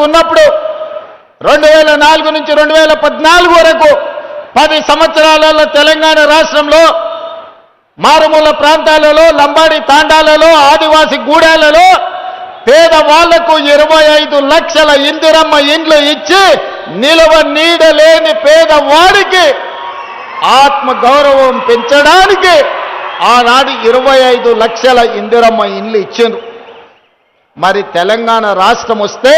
ఉన్నప్పుడు 2004 నుంచి 2014 వరకు 10 సంవత్సరాలలో తెలంగాణ రాష్ట్రంలో మారుమూల ప్రాంతాలలో లంబాడి తాండాలలో ఆదివాసి గూడాలలో పేదవాళ్లకు 25 లక్షల ఇందిరమ్మ ఇండ్లు ఇచ్చి నిలవ నీడలేని పేదవాడికి ఆత్మ గౌరవం పెంచడానికి ఆనాడు 25 లక్షల ఇందిరమ్మ ఇండ్లు ఇచ్చారు. మరి తెలంగాణ రాష్ట్రం వస్తే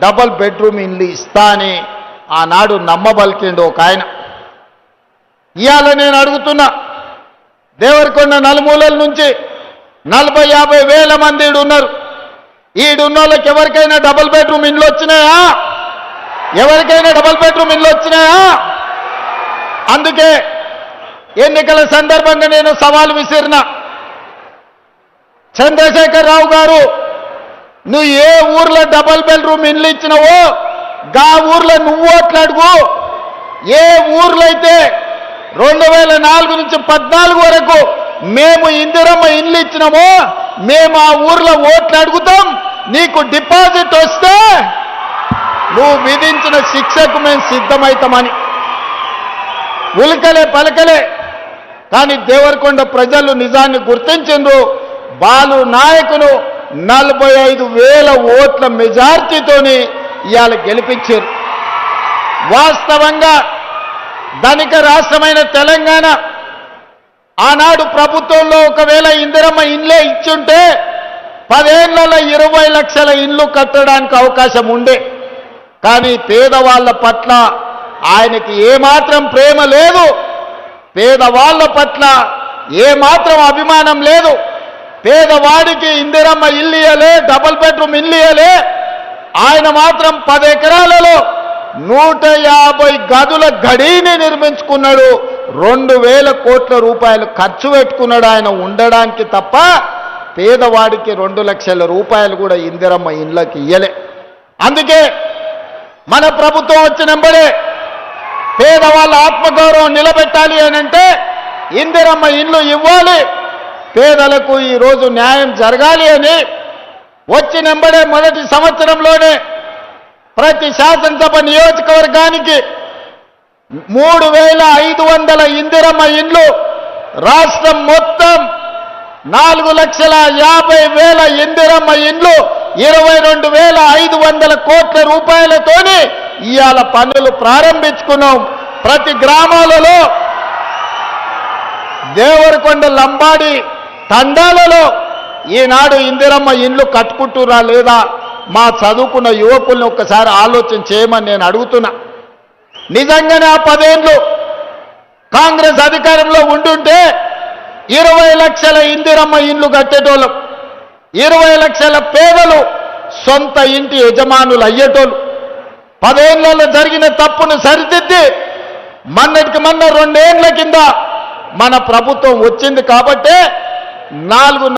డబల్ బెడ్రూమ్ ఇండ్లు ఇస్తా అని ఆనాడు నమ్మబలికిండు ఒక ఆయన. ఇవాళ నేను అడుగుతున్నా, దేవరకొండ నలుమూలల నుంచి 40-50 వేల మంది ఉన్నారు. ఈడున్న వాళ్ళకి ఎవరికైనా డబుల్ బెడ్రూమ్ ఇండ్లు వచ్చినాయా? ఎవరికైనా డబుల్ బెడ్రూమ్ ఇండ్లు వచ్చినాయా? అందుకే ఎన్నికల సందర్భంగా నేను సవాల్ విసిరిన, చంద్రశేఖరరావు గారు, నువ్వు ఏ ఊర్లో డబుల్ బెడ్రూమ్ ఇండ్లు ఇచ్చినావో గా ఊర్లో నువ్వు ఓట్లు అడుగు. ఏ ఊర్లో అయితే 2004 నుంచి 14 వరకు మేము ఇందిరమ్మ ఇండ్లు ఇచ్చినామో మేము ఆ ఊర్లో ఓట్లు అడుగుతాం. నీకు డిపాజిట్ వస్తే నువ్వు విధించిన శిక్షకు మేము సిద్ధమవుతామని ఉలికలే పలకలే. కానీ దేవరకొండ ప్రజలు నిజాన్ని గుర్తించిండ్రు. బాలు నాయకులు 45,000 ఓట్ల మెజార్టీతోని ఇవాళ గెలిపించారు. వాస్తవంగా ధనిక రాష్ట్రమైన తెలంగాణ ఆనాడు ప్రభుత్వంలో ఒకవేళ ఇందిరమ్మ ఇండ్లే ఇచ్చుంటే 10 ఏళ్లలో 20 లక్షల ఇండ్లు కట్టడానికి అవకాశం ఉండే. కానీ పేదవాళ్ల పట్ల ఆయనకి ఏమాత్రం ప్రేమ లేదు, పేదవాళ్ల పట్ల ఏమాత్రం అభిమానం లేదు. పేదవాడికి ఇందిరమ్మ ఇల్లు ఇయ్యలే, డబుల్ బెడ్రూమ్ ఇల్లు ఇయ్యలే. ఆయన మాత్రం 10 ఎకరాలలో 150 గదుల గడిని నిర్మించుకున్నాడు. 2,000 కోట్ల రూపాయలు ఖర్చు పెట్టుకున్నాడు ఆయన ఉండడానికి తప్ప పేదవాడికి 2 లక్షల రూపాయలు కూడా ఇందిరమ్మ ఇండ్లకి ఇయ్యలే. అందుకే మన ప్రభుత్వం వచ్చినంబడే పేదవాళ్ళ ఆత్మగౌరవం నిలబెట్టాలి అనంటే ఇందిరమ్మ ఇండ్లు ఇవ్వాలి, పేదలకు ఈరోజు న్యాయం జరగాలి అని వచ్చినంబడే మొదటి సంవత్సరంలోనే ప్రతి శాసనసభ నియోజకవర్గానికి 3,500 ఇందిరమ్మ ఇండ్లు, రాష్ట్రం మొత్తం 4,50,000 ఇందిరమ్మ ఇండ్లు, 22,500 కోట్ల రూపాయలతోని ఇవాళ పనులు ప్రారంభించుకున్నాం. ప్రతి గ్రామాలలో దేవరకొండ లంబాడి తండాలలో ఈనాడు ఇందిరమ్మ ఇండ్లు కట్టుకుంటురా లేదా? మా చదువుకున్న యువకుల్ని ఒక్కసారి ఆలోచన చేయమని నేను అడుగుతున్నా. నిజంగానే ఆ 10 ఏళ్ళు కాంగ్రెస్ అధికారంలో ఉండుంటే 20 లక్షల ఇందిరమ్మ ఇండ్లు కట్టేటోళ్ళం, 20 లక్షల పేదలు సొంత ఇంటి యజమానులు అయ్యేటోళ్ళు. 10 ఏళ్లలో జరిగిన తప్పును సరిదిద్ది మొన్నటికి మొన్న 2 ఏళ్ల కింద మన ప్రభుత్వం వచ్చింది కాబట్టే 4